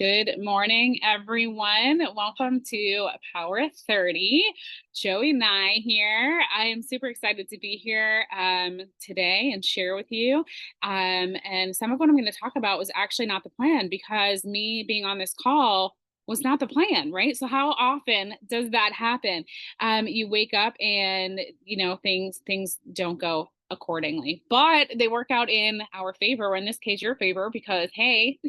Good morning, everyone. Welcome to Power 30. Joey Nye here. I am super excited to be here today and share with you. And some of what I'm going to talk about was actually not the plan because me being on this call was not the plan, right? So how often does that happen? You wake up and things don't go accordingly, but they work out in our favor, or in this case, your favor, because hey,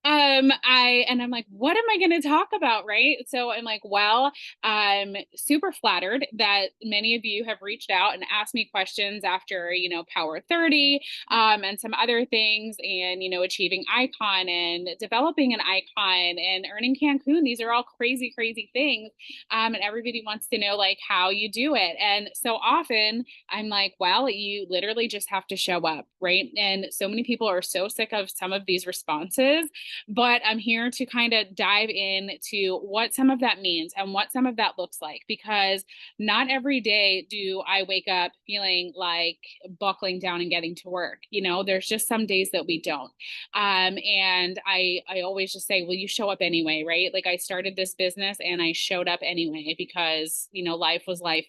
I'm like, what am I going to talk about? Right. So I'm like, well, I'm super flattered that many of you have reached out and asked me questions after, Power 30, and some other things and, achieving icon and developing an icon and earning Cancun. These are all crazy, crazy things. And everybody wants to know like how you do it. And so often I'm like, well, you literally just have to show up. Right. And so many people are so sick of some of these responses, but I'm here to kind of dive into what some of that means and what some of that looks like, because not every day do I wake up feeling like buckling down and getting to work. There's just some days that we don't. And I always just say, well, you show up anyway, right? Like I started this business and I showed up anyway because, life was life.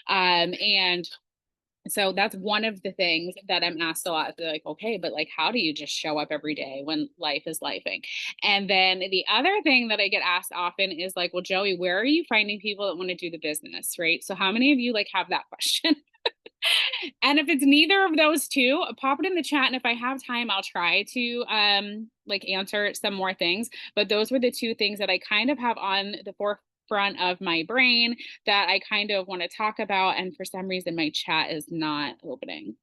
And so that's one of the things that I'm asked a lot. They're like, okay, but like, how do you just show up every day when life is lifing? And then the other thing that I get asked often is like, well, Joey, where are you finding people that want to do the business? Right. So how many of you like have that question? And if it's neither of those two, pop it in the chat. And if I have time, I'll try to like answer some more things. But those were the two things that I kind of have on the forefront of my brain that I kind of want to talk about. And for some reason, my chat is not opening.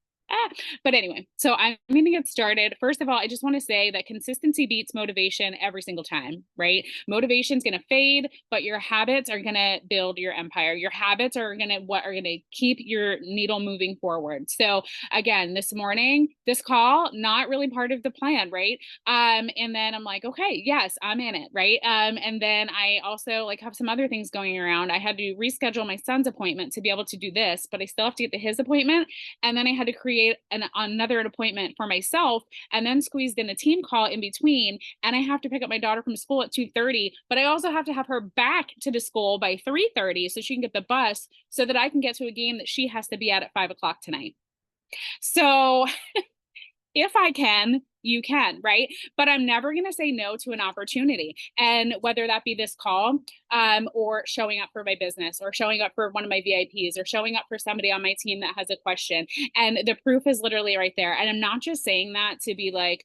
But anyway, so I'm going to get started. First of all, I just want to say that consistency beats motivation every single time, right? Motivation is going to fade, but your habits are going to build your empire. Your habits are going to keep your needle moving forward. So again, this morning, this call, not really part of the plan, right? And then I'm like, okay, yes, I'm in it, right? And then I also like have some other things going around. I had to reschedule my son's appointment to be able to do this, but I still have to get to his appointment. And then I had to create another appointment for myself and then squeezed in a team call in between. And I have to pick up my daughter from school at 2:30, but I also have to have her back to the school by 3:30 so she can get the bus so that I can get to a game that she has to be at 5 o'clock tonight. So if I can, you can, right? But I'm never going to say no to an opportunity. And whether that be this call, or showing up for my business, or showing up for one of my VIPs, or showing up for somebody on my team that has a question. And the proof is literally right there. And I'm not just saying that to be like,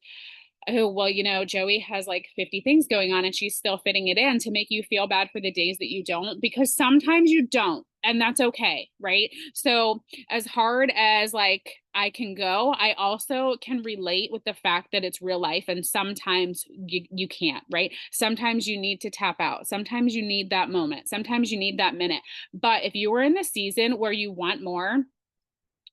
oh, well, Joey has like 50 things going on and she's still fitting it in to make you feel bad for the days that you don't, because sometimes you don't. And that's okay, right? So, as hard as like I can go, I also can relate with the fact that it's real life. And sometimes you can't, right? Sometimes you need to tap out. Sometimes you need that moment. Sometimes you need that minute. But if you are in the season where you want more,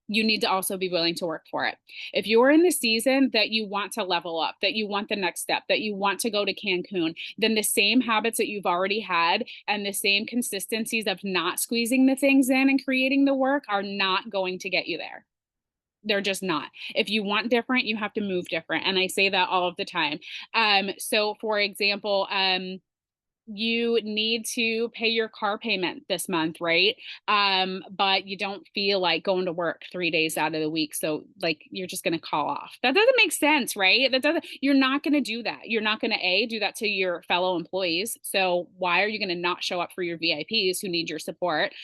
you need to also be willing to work for it. If you're in the season that you want to level up, that you want the next step, that you want to go to Cancun, then the same habits that you've already had and the same consistencies of not squeezing the things in and creating the work are not going to get you there. They're just not. If you want different, you have to move different. And I say that all of the time. So for example, you need to pay your car payment this month, right? But you don't feel like going to work 3 days out of the week. So like you're just gonna call off. That doesn't make sense, right? You're not gonna do that. You're not gonna do that to your fellow employees. So why are you gonna not show up for your VIPs who need your support?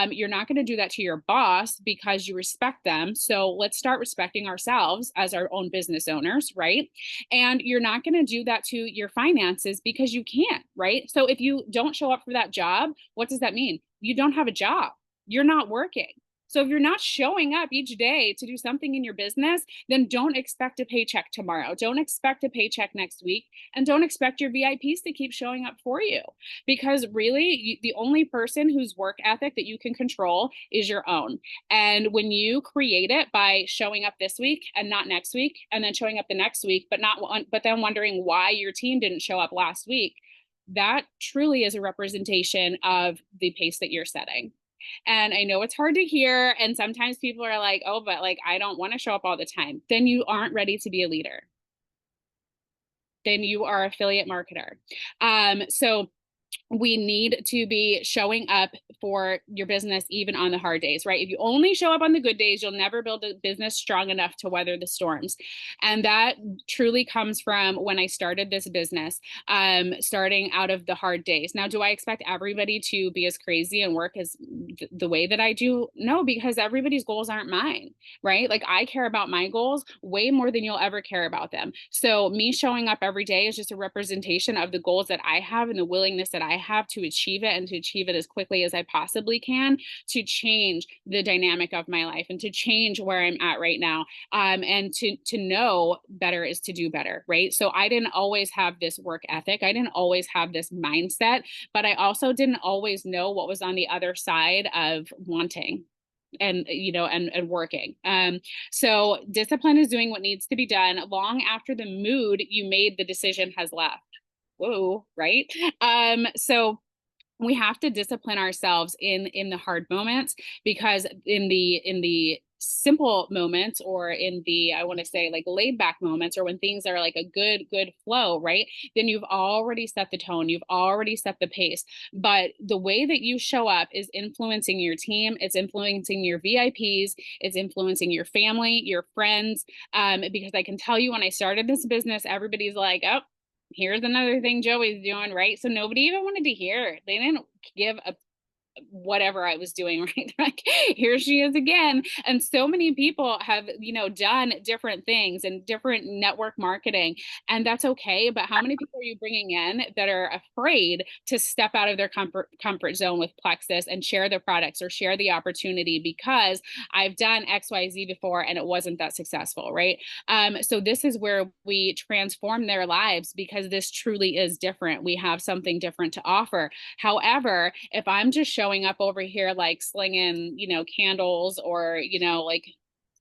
You're not gonna do that to your boss because you respect them. So let's start respecting ourselves as our own business owners, right? And you're not going to do that to your finances because you can't, right? So if you don't show up for that job, what does that mean? You don't have a job. You're not working. So if you're not showing up each day to do something in your business, then don't expect a paycheck tomorrow. Don't expect a paycheck next week. And don't expect your VIPs to keep showing up for you. Because really, the only person whose work ethic that you can control is your own. And when you create it by showing up this week and not next week, and then showing up the next week, but then wondering why your team didn't show up last week, that truly is a representation of the pace that you're setting. And I know it's hard to hear. And sometimes people are like, oh, but like, I don't want to show up all the time. Then you aren't ready to be a leader. then you are affiliate marketer. So we need to be showing up for your business even on the hard days, right? If you only show up on the good days, you'll never build a business strong enough to weather the storms. And that truly comes from when I started this business, starting out of the hard days. Now, do I expect everybody to be as crazy and work as the way that I do? No, because everybody's goals aren't mine, right? Like I care about my goals way more than you'll ever care about them. So me showing up every day is just a representation of the goals that I have and the willingness that I have to achieve it, and to achieve it as quickly as I possibly can, to change the dynamic of my life and to change where I'm at right now. And to know better is to do better, right? So I didn't always have this work ethic. I didn't always have this mindset, but I also didn't always know what was on the other side of wanting and and working. So discipline is doing what needs to be done long after the mood you made the decision has left. Whoa, right? So we have to discipline ourselves in the hard moments, because in the simple moments, or in the, I want to say, like laid back moments, or when things are like a good flow, right, then you've already set the tone, you've already set the pace. But the way that you show up is influencing your team, it's influencing your VIPs, it's influencing your family, your friends. Because I can tell you, when I started this business, everybody's like, oh, here's another thing Joey's doing, right? So nobody even wanted to hear it. They didn't give a whatever I was doing, right? Like, here she is again. And so many people have, done different things and different network marketing, and that's okay. But how many people are you bringing in that are afraid to step out of their comfort zone with Plexus and share their products or share the opportunity because I've done XYZ before and it wasn't that successful, right? So this is where we transform their lives, because this truly is different. We have something different to offer. However, if I'm just showing up over here like slinging, candles, or, like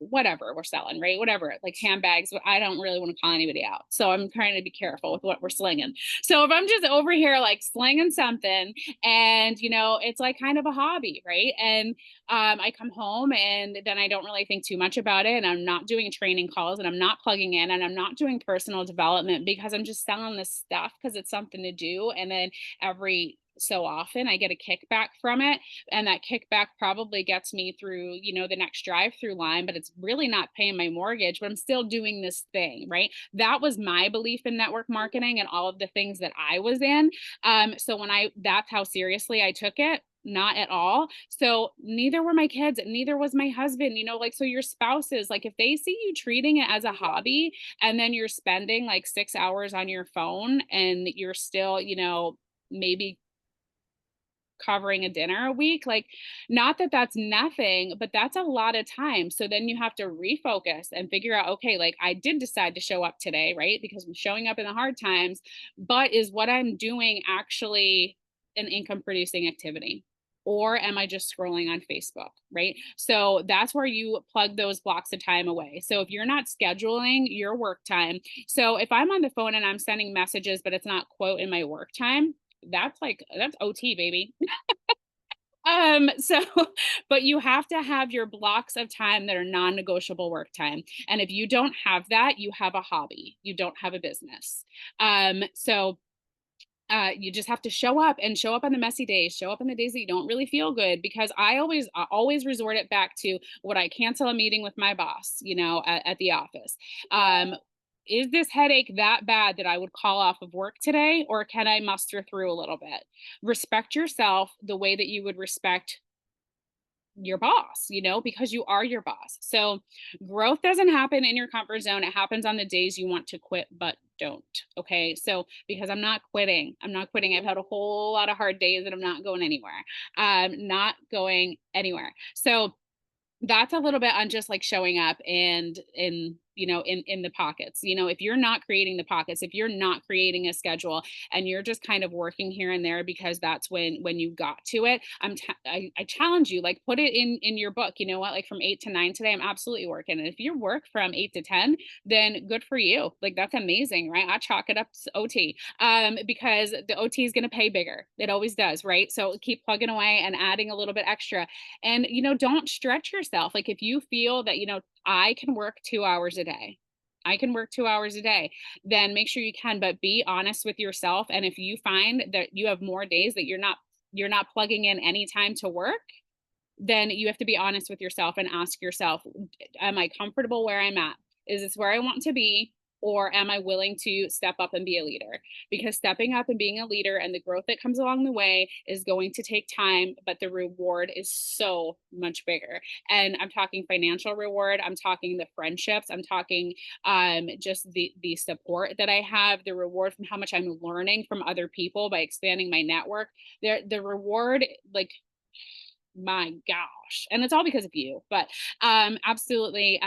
whatever we're selling, right? Whatever, like handbags. I don't really want to call anybody out. So I'm trying to be careful with what we're slinging. So if I'm just over here like slinging something, and, it's like kind of a hobby, right? And I come home and then I don't really think too much about it. And I'm not doing training calls, and I'm not plugging in, and I'm not doing personal development, because I'm just selling this stuff because it's something to do. And then every so often I get a kickback from it, and that kickback probably gets me through, the next drive through line, but it's really not paying my mortgage, but I'm still doing this thing, right? That was my belief in network marketing and all of the things that I was in. So that's how seriously I took it. Not at all. So neither were my kids, neither was my husband, like, so your spouses, like, if they see you treating it as a hobby, and then you're spending like 6 hours on your phone, and you're still, maybe covering a dinner a week, like, not that that's nothing, but that's a lot of time. So then you have to refocus and figure out, okay, like, I did decide to show up today, right? Because I'm showing up in the hard times, but is what I'm doing actually an income producing activity? Or am I just scrolling on Facebook, right? So that's where you plug those blocks of time away. So if you're not scheduling your work time, so if I'm on the phone and I'm sending messages, but it's not quote in my work time, that's OT, baby. So, but you have to have your blocks of time that are non-negotiable work time. And if you don't have that, you have a hobby. You don't have a business. So you just have to show up, and show up on the messy days, show up on the days that you don't really feel good, because I always resort it back to, would I cancel a meeting with my boss, at the office? Is this headache that bad that I would call off of work today, or can I muster through a little bit? Respect yourself the way that you would respect your boss, because you are your boss. So growth doesn't happen in your comfort zone. It happens on the days you want to quit, but don't. Okay. So because I'm not quitting. I've had a whole lot of hard days and I'm not going anywhere. Not going anywhere. So that's a little bit on just like showing up, and in the pockets. If you're not creating the pockets, if you're not creating a schedule, and you're just kind of working here and there because that's when you got to it, I challenge you, like, put it in your book. You know what, like, from 8 to 9 today, I'm absolutely working. And if you work from 8 to 10, then good for you. Like, that's amazing, right? I chalk it up to OT, because the OT is going to pay bigger. It always does, right? So keep plugging away and adding a little bit extra. And, don't stretch yourself. Like, if you feel that, I can work 2 hours a day, I can work 2 hours a day, then make sure you can, but be honest with yourself. And if you find that you have more days that you're not plugging in any time to work, then you have to be honest with yourself and ask yourself, am I comfortable where I'm at? Is this where I want to be? Or am I willing to step up and be a leader? Because stepping up and being a leader and the growth that comes along the way is going to take time, but the reward is so much bigger. And I'm talking financial reward, I'm talking the friendships, I'm talking just the support that I have, the reward from how much I'm learning from other people by expanding my network. The reward, like, my gosh, and it's all because of you. But absolutely,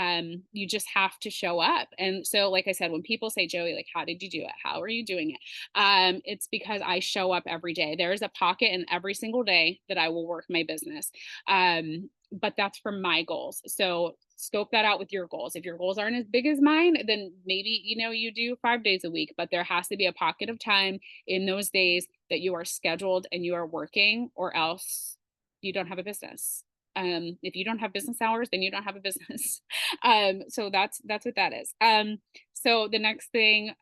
you just have to show up. And so, like I said, when people say, Joey, like, how did you do it, how are you doing it, it's because I show up every day. There's a pocket in every single day that I will work my business, but that's for my goals. So scope that out with your goals. If your goals aren't as big as mine, then maybe, you do 5 days a week, but there has to be a pocket of time in those days that you are scheduled and you are working, or else you don't have a business. If you don't have business hours, then you don't have a business. So that's what that is. So the next thing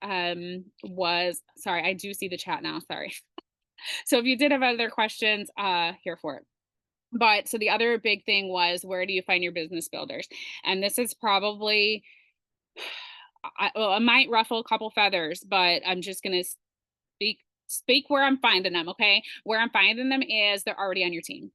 was, sorry, I do see the chat now. Sorry. So if you did have other questions, here for it. But so the other big thing was, where do you find your business builders? And this is probably, well, I might ruffle a couple feathers, but I'm just gonna speak where I'm finding them. Okay, where I'm finding them is they're already on your team.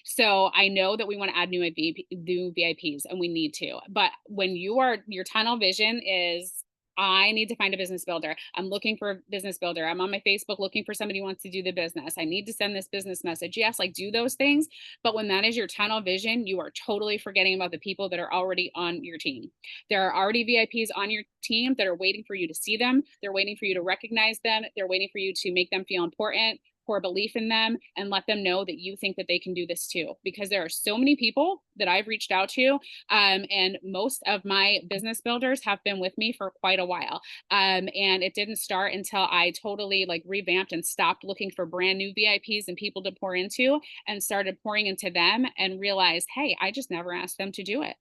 So I know that we want to add new VIPs, and we need to. But when your tunnel vision is, I need to find a business builder. I'm looking for a business builder. I'm on my Facebook looking for somebody who wants to do the business. I need to send this business message. Yes, like, do those things. But when that is your tunnel vision, you are totally forgetting about the people that are already on your team. There are already VIPs on your team that are waiting for you to see them. They're waiting for you to recognize them. They're waiting for you to make them feel important, pour belief in them, and let them know that you think that they can do this too. Because there are so many people that I've reached out to, and most of my business builders have been with me for quite a while. And it didn't start until I totally, like, revamped and stopped looking for brand new VIPs and people to pour into, and started pouring into them, and realized, hey, I just never asked them to do it.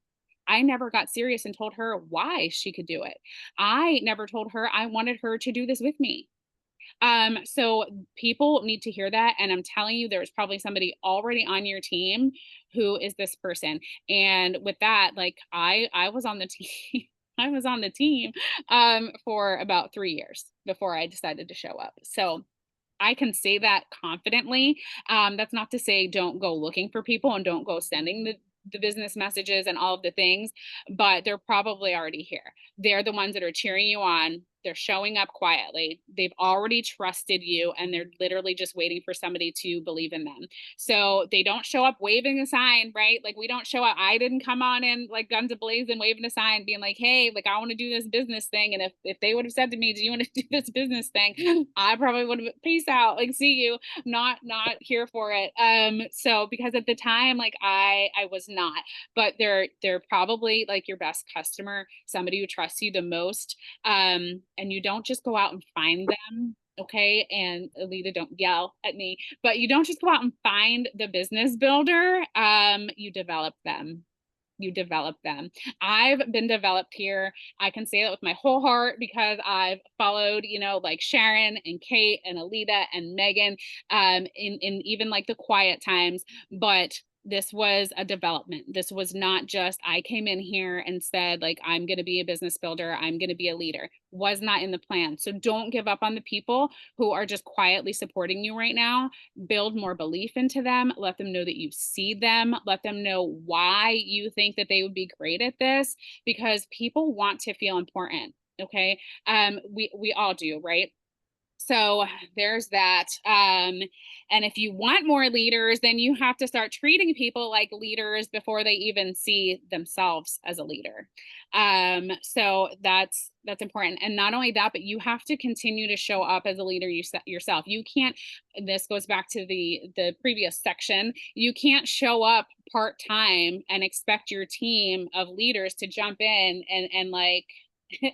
I never got serious and told her why she could do it. I never told her I wanted her to do this with me. So people need to hear that. And I'm telling you, there's probably somebody already on your team who is this person. And with that, like, I was on the team. I was on the team for about 3 years before I decided to show up. So I can say that confidently. That's not to say don't go looking for people and don't go sending the business messages and all of the things, but they're probably already here. They're the ones that are cheering you on. They're showing up quietly. They've already trusted you, and they're literally just waiting for somebody to believe in them. So they don't show up waving a sign, right? Like, we don't show up. I didn't come on in like guns ablazing, waving a sign, being like, hey, like, I want to do this business thing. And if they would have said to me, do you want to do this business thing? I probably would have, peace out, like, see you, not here for it. So because at the time, like, I was not, but they're probably like your best customer, somebody who trusts you the most. And you don't just go out and find them. Okay. And Alita, don't yell at me, but you don't just go out and find the business builder. You develop them. You develop them. I've been developed here. I can say that with my whole heart, because I've followed, like Sharon and Kate and Alita and Megan, in even like the quiet times. But this was a development. This was not just, I came in here and said, like, I'm going to be a business builder, I'm going to be a leader. Was not in the plan. So don't give up on the people who are just quietly supporting you right now. Build more belief into them. Let them know that you see them. Let them know why you think that they would be great at this, because people want to feel important. Okay. We all do, right? So there's that. And if you want more leaders, then you have to start treating people like leaders before they even see themselves as a leader. So that's important. And not only that, but you have to continue to show up as a leader yourself. You can't, this goes back to the previous section, you can't show up part-time and expect your team of leaders to jump in and like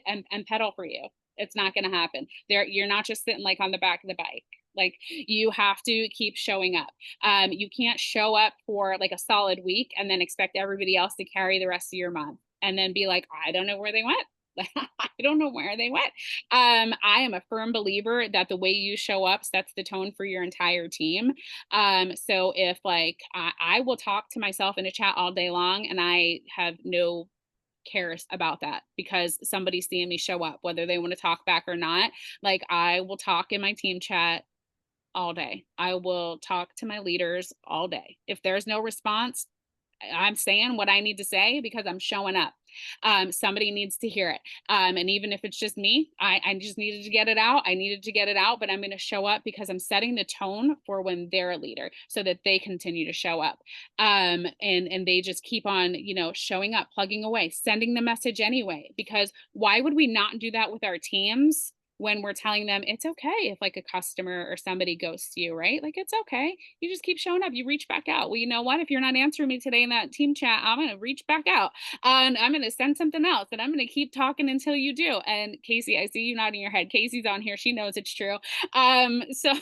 and pedal for you. It's not going to happen. You're not just sitting like on the back of the bike. Like, you have to keep showing up. You can't show up for like a solid week and then expect everybody else to carry the rest of your month. and then be like, I don't know where they went. I don't know where they went. I am a firm believer that the way you show up sets the tone for your entire team. So if like I will talk to myself in a chat all day long and I have no cares about that because somebody's seeing me show up, whether they want to talk back or not. Like I will talk in my team chat all day. I will talk to my leaders all day. If there's no response, I'm saying what I need to say because I'm showing up. Somebody needs to hear it. And even if it's just me, I just needed to get it out. I needed to get it out, but I'm going to show up because I'm setting the tone for when they're a leader so that they continue to show up. And they just keep on, showing up, plugging away, sending the message anyway, because why would we not do that with our teams? When we're telling them it's okay if like a customer or somebody ghosts you, right? Like it's okay. You just keep showing up. You reach back out. Well, you know what? If you're not answering me today in that team chat, I'm going to reach back out and I'm going to send something else and I'm going to keep talking until you do. And Casey, I see you nodding your head. Casey's on here. She knows it's true. So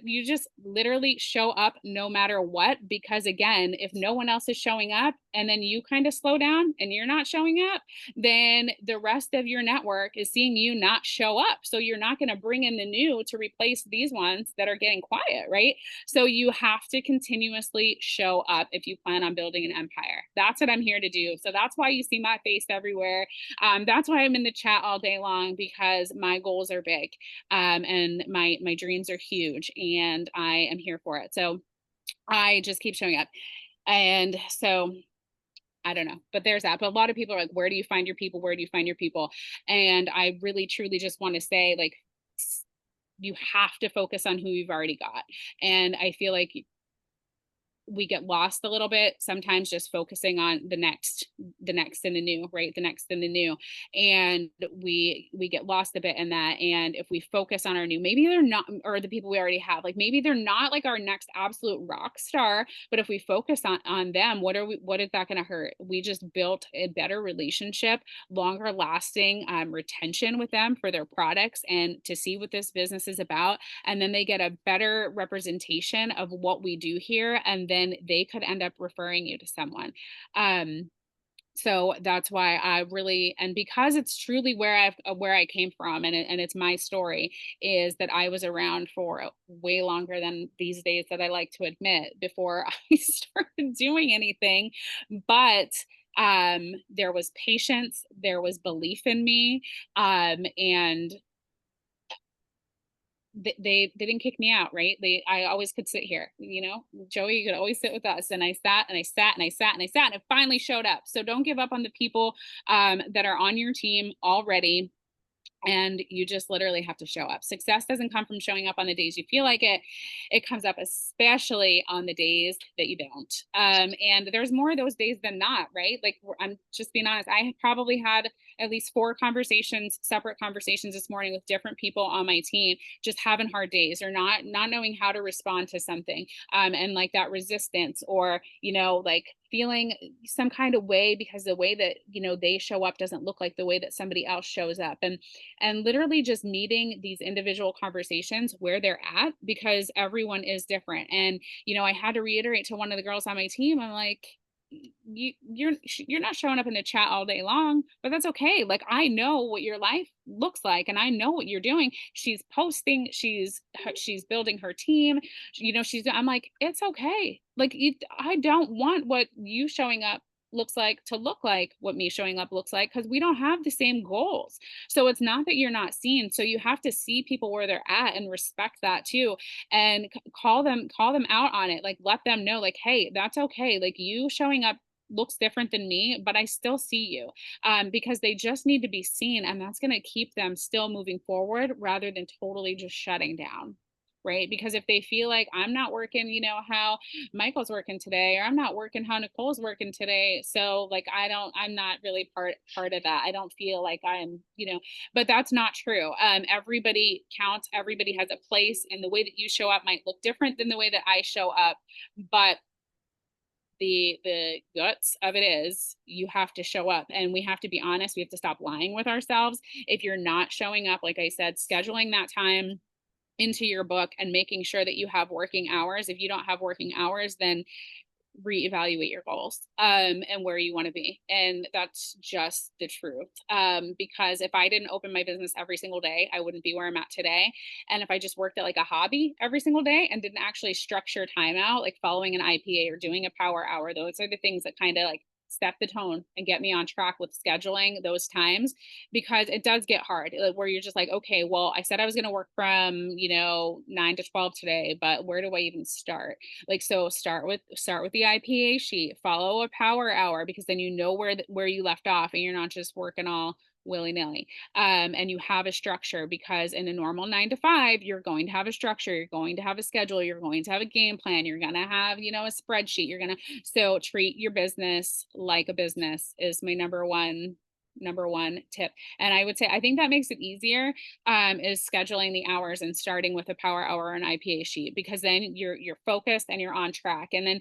you just literally show up no matter what, because again, if no one else is showing up and then you kind of slow down and you're not showing up, then the rest of your network is seeing you not show up. So you're not going to bring in the new to replace these ones that are getting quiet, right? So you have to continuously show up if you plan on building an empire. That's what I'm here to do. So that's why you see my face everywhere. That's why I'm in the chat all day long, because my goals are big, and my dreams are huge, and I am here for it. So I just keep showing up. And so I don't know, but there's that. But a lot of people are like, where do you find your people? Where do you find your people? And I really truly just want to say, like, you have to focus on who you've already got. And I feel like we get lost a little bit sometimes just focusing on the next and the new, right? The next and the new. And we get lost a bit in that. And if we focus on our new, maybe they're not, or the people we already have, like maybe they're not like our next absolute rock star, but if we focus on them, what is that going to hurt? We just built a better relationship, longer lasting retention with them for their products and to see what this business is about. And then they get a better representation of what we do here, and then they could end up referring you to someone. So that's why I really, and because it's truly where I came from, and it's my story, is that I was around for way longer than these days that I like to admit before I started doing anything. But there was patience, there was belief in me, and they didn't kick me out, right? I always could sit here, Joey, you could always sit with us. And I sat and I sat and I sat and I sat and it finally showed up. So don't give up on the people that are on your team already. And you just literally have to show up. Success doesn't come from showing up on the days you feel like it. It comes up especially on the days that you don't. And there's more of those days than not, right? Like I'm just being honest. I probably had at least 4 conversations, separate conversations this morning with different people on my team, just having hard days or not knowing how to respond to something. And like that resistance, or, like feeling some kind of way because the way that, they show up doesn't look like the way that somebody else shows up. And literally just meeting these individual conversations where they're at, because everyone is different. And I had to reiterate to one of the girls on my team, I'm like, you're not showing up in the chat all day long, but that's okay. Like I know what your life looks like and I know what you're doing. She's posting, she's building her team, I'm like, it's okay. Like I don't want what you showing up looks like to look like what me showing up looks like, because we don't have the same goals. So it's not that you're not seen. So you have to see people where they're at and respect that too, and call them out on it. Like let them know, like, hey, that's okay. Like you showing up looks different than me, but I still see you, because they just need to be seen, and that's going to keep them still moving forward rather than totally just shutting down. Right? Because if they feel like I'm not working, how Michael's working today, or I'm not working how Nicole's working today, so like I'm not really part of that. I don't feel like I'm, but that's not true. Everybody counts, everybody has a place, and the way that you show up might look different than the way that I show up, but the guts of it is you have to show up, and we have to be honest. We have to stop lying with ourselves. If you're not showing up, like I said, scheduling that time into your book and making sure that you have working hours. If you don't have working hours, then reevaluate your goals and where you want to be. And that's just the truth. Because if I didn't open my business every single day, I wouldn't be where I'm at today. And if I just worked at like a hobby every single day and didn't actually structure time out, like following an IPA or doing a power hour, those are the things that kind of like set the tone and get me on track with scheduling those times, because it does get hard, like, where you're just like, okay, well, I said I was going to work from, 9 to 12 today, but where do I even start? Like, so start with the IPA sheet, follow a power hour, because then you know where you left off and you're not just working all willy-nilly. And you have a structure, because in a normal 9 to 5, you're going to have a structure, you're going to have a schedule, you're going to have a game plan, you're going to have, a spreadsheet, so treat your business like a business is my number one tip. And I would say, I think that makes it easier, is scheduling the hours and starting with a power hour or an IPA sheet, because then you're focused and you're on track. And then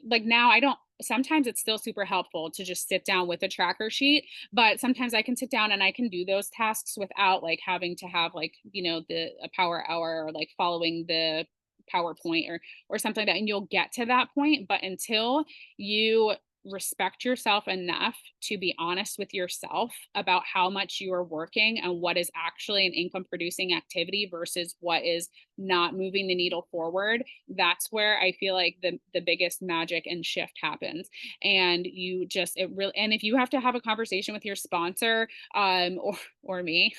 like now I don't, sometimes it's still super helpful to just sit down with a tracker sheet, but sometimes I can sit down and I can do those tasks without like having to have like, the a power hour, or like following the PowerPoint or something like that. And you'll get to that point, but until you respect yourself enough to be honest with yourself about how much you are working and what is actually an income producing activity versus what is not moving the needle forward, that's where I feel like the biggest magic and shift happens. And you just, it really, and if you have to have a conversation with your sponsor, or me,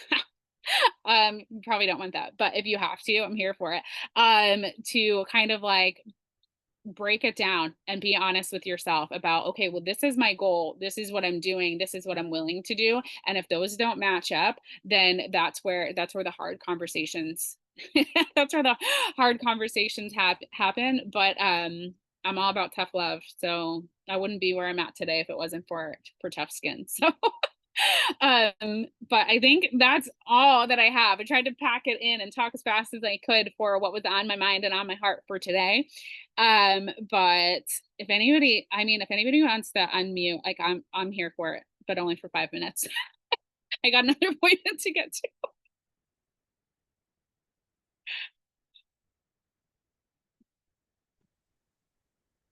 you probably don't want that, but if you have to, I'm here for it, to kind of like break it down and be honest with yourself about, okay, well, this is my goal, this is what I'm doing, this is what I'm willing to do, and if those don't match up, then that's where the hard conversations that's where the hard conversations happen. But I'm all about tough love, so I wouldn't be where I'm at today if it wasn't for tough skin. So but I think that's all that I have. I tried to pack it in and talk as fast as I could for what was on my mind and on my heart for today. But if anybody wants to unmute, like I'm here for it, but only for 5 minutes. I got another appointment to get to.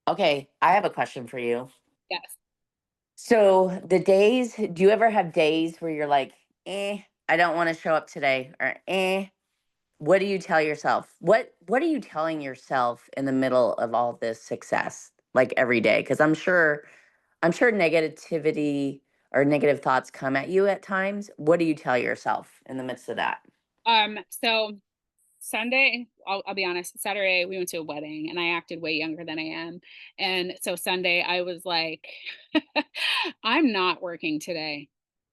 Okay, I have a question for you. Yes. So, do you ever have days where you're like, I don't want to show up today, or what do you tell yourself? What are you telling yourself in the middle of all this success, like every day? Because I'm sure negativity or negative thoughts come at you at times. What do you tell yourself in the midst of that? So Sunday, I'll be honest, Saturday we went to a wedding and I acted way younger than I am. And so Sunday I was like, I'm not working today.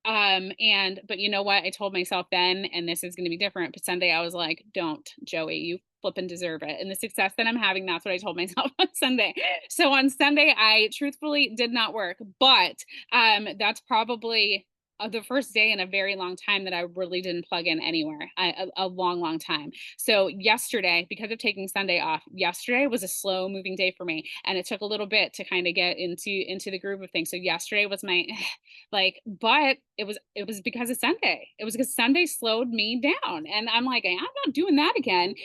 But you know what? I told myself then, and this is gonna be different, but Sunday I was like, don't, Joey, you flipping deserve it. And the success that I'm having, that's what I told myself on Sunday. So on Sunday, I truthfully did not work, but that's probably the first day in a very long time that I really didn't plug in anywhere. A long, long time. So yesterday, because of taking Sunday off, yesterday was a slow moving day for me, and it took a little bit to kind of get into the groove of things. So yesterday was my like, but it was because of Sunday. It was because Sunday slowed me down, and I'm like, I'm not doing that again.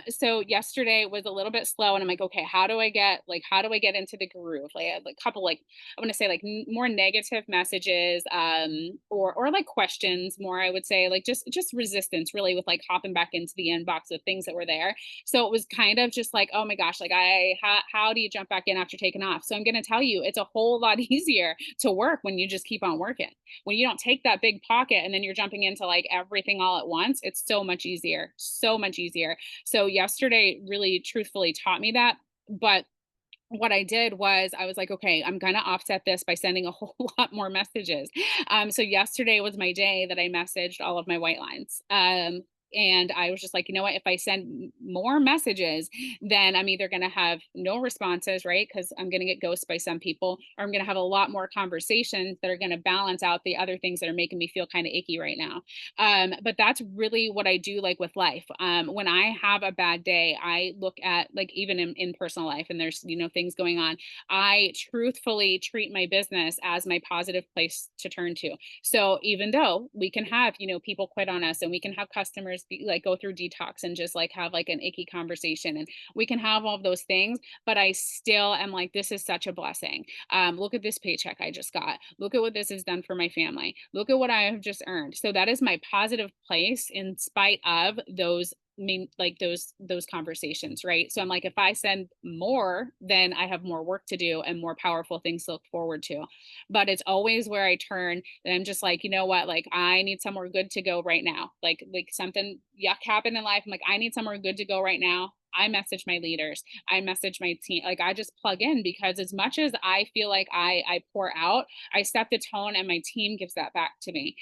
So yesterday was a little bit slow, and I'm like, okay, how do I get into the groove? Like, I had like a couple, like, I want to say like more negative messages, or like questions more, I would say, like just resistance really with like hopping back into the inbox of things that were there. So it was kind of just like, oh my gosh, like how do you jump back in after taking off? So I'm going to tell you, it's a whole lot easier to work when you just keep on working. When you don't take that big pocket and then you're jumping into like everything all at once, it's so much easier, so much easier. So yesterday really truthfully taught me that. But what I did was I was like, okay, I'm going to offset this by sending a whole lot more messages. So yesterday was my day that I messaged all of my white lines. And I was just like, you know what? If I send more messages, then I'm either going to have no responses, right? Because I'm going to get ghosted by some people, or I'm going to have a lot more conversations that are going to balance out the other things that are making me feel kind of icky right now. But that's really what I do, like with life. When I have a bad day, I look at, like, even in personal life, and there's, things going on, I truthfully treat my business as my positive place to turn to. So even though we can have, people quit on us, and we can have customers members like go through detox and just like have like an icky conversation, and we can have all of those things, but I still am like, this is such a blessing. Look at this paycheck I just got. Look at what this has done for my family. Look at what I have just earned. So that is my positive place in spite of those like those conversations, right? So I'm like, if I send more, then I have more work to do and more powerful things to look forward to. But it's always where I turn and I'm just like, you know what, like I need somewhere good to go right now. Like something yuck happened in life, I'm like, I need somewhere good to go right now. I message my leaders, I message my team, like I just plug in, because as much as I feel like I pour out, I set the tone and my team gives that back to me.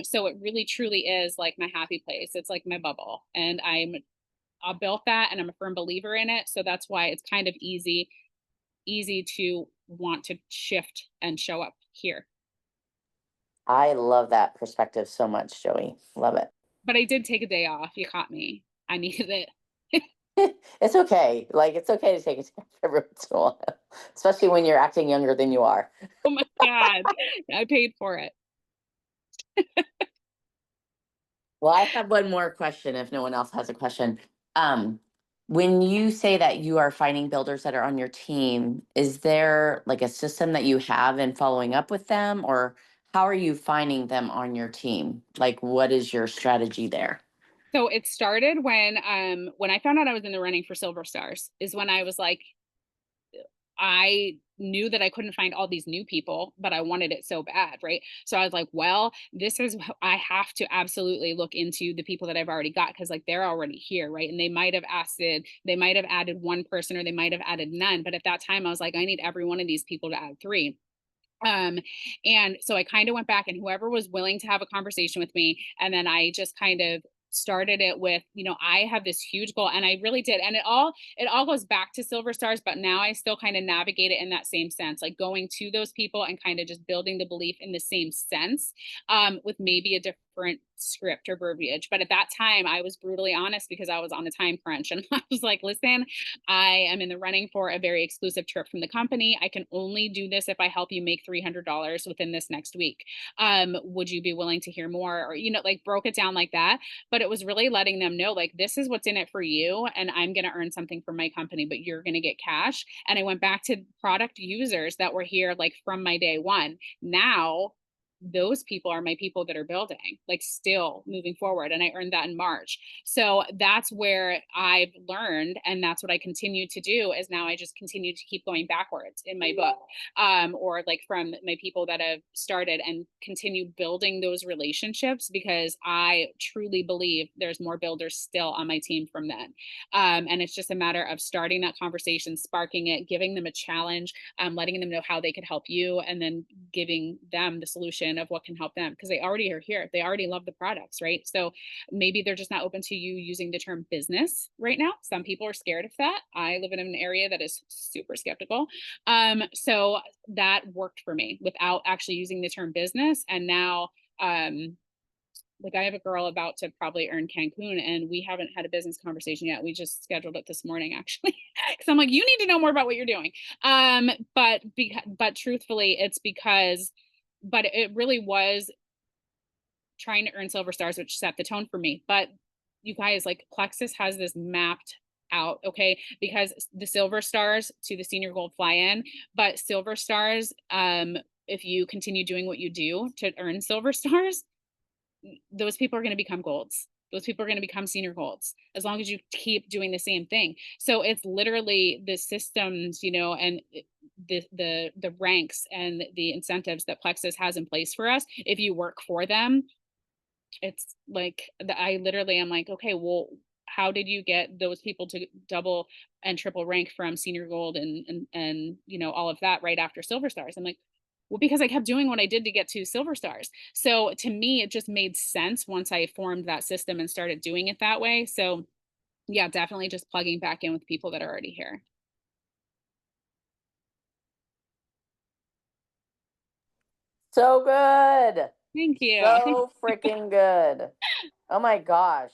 So it really truly is like my happy place. It's like my bubble. And I built that and I'm a firm believer in it. So that's why it's kind of easy to want to shift and show up here. I love that perspective so much, Joey. Love it. But I did take a day off. You caught me. I needed it. It's okay. Like, it's okay to take a step every once in a while, especially when you're acting younger than you are. Oh my God. I paid for it. Well, I have one more question if no one else has a question. Um, when you say that you are finding builders that are on your team, is there like a system that you have in following up with them, or how are you finding them on your team? Like, what is your strategy there? So it started when I found out I was in the running for Silver Stars, is when I was like, I knew that I couldn't find all these new people, but I wanted it so bad, right? So I was like, well, this is, I have to absolutely look into the people that I've already got, because like they're already here, right? And they might have they might have added one person or they might have added none. But at that time, I was like, I need every one of these people to add three. Um, and so I kind of went back and whoever was willing to have a conversation with me, and then I just kind of started it with, I have this huge goal, and I really did. And it all goes back to Silver Stars, but now I still kind of navigate it in that same sense, like going to those people and kind of just building the belief in the same sense, with maybe a different script or verbiage. But at that time, I was brutally honest because I was on a time crunch, and I was like, listen, I am in the running for a very exclusive trip from the company. I can only do this if I help you make $300 within this next week. Would you be willing to hear more? Or, like broke it down like that. But it was really letting them know, like, this is what's in it for you. And I'm going to earn something from my company, but you're going to get cash. And I went back to product users that were here, like from my day one. Now, those people are my people that are building, like still moving forward. And I earned that in March. So that's where I've learned. And that's what I continue to do, is now I just continue to keep going backwards in my book, or like from my people that have started, and continue building those relationships, because I truly believe there's more builders still on my team from then. And it's just a matter of starting that conversation, sparking it, giving them a challenge, letting them know how they could help you, and then giving them the solution of what can help them, because they already are here. They already love the products, right? So maybe they're just not open to you using the term business right now. Some people are scared of that. I live in an area that is super skeptical. So that worked for me without actually using the term business. And now, like I have a girl about to probably earn Cancun, and we haven't had a business conversation yet. We just scheduled it this morning, actually, because I'm like, you need to know more about what you're doing. But truthfully, it's because, but it really was trying to earn Silver Stars, which set the tone for me. But you guys, like Plexus has this mapped out, okay? Because the Silver Stars to the Senior Gold fly in, but Silver Stars, if you continue doing what you do to earn Silver Stars, those people are going to become golds. Those people are going to become senior golds as long as you keep doing the same thing. So it's literally the systems, and the ranks and the incentives that Plexus has in place for us. If you work for them, it's like I literally am like, okay, well, how did you get those people to double and triple rank from senior gold and all of that right after Silver Stars? I'm like, well, because I kept doing what I did to get to Silver Stars. So to me, it just made sense once I formed that system and started doing it that way. So yeah, definitely just plugging back in with people that are already here. So good. Thank you. So freaking good. Oh my gosh.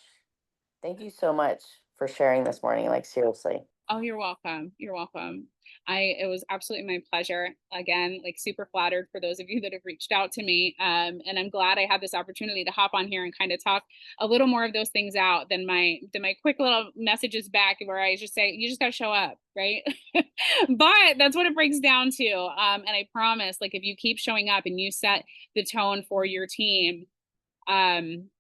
Thank you so much for sharing this morning. Like, seriously. Oh, you're welcome. You're welcome. It was absolutely my pleasure. Again, like super flattered for those of you that have reached out to me. And I'm glad I had this opportunity to hop on here and kind of talk a little more of those things out than my quick little messages back where I just say, you just gotta show up, right? But that's what it breaks down to. And I promise, like if you keep showing up and you set the tone for your team, um,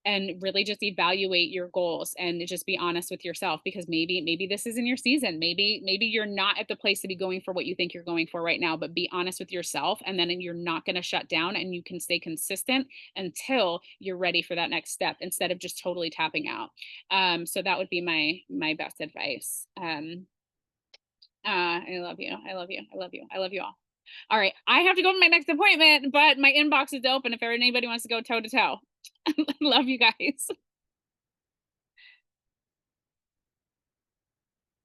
and really just evaluate your goals and just be honest with yourself, because maybe this isn't your season, maybe you're not at the place to be going for what you think you're going for right now, but be honest with yourself, and then you're not going to shut down, and you can stay consistent until you're ready for that next step instead of just totally tapping out. So that would be my best advice. I love you, I love you, I love you, I love you all right, I have to go to my next appointment, but my inbox is open if anybody wants to go toe to toe. Love you guys.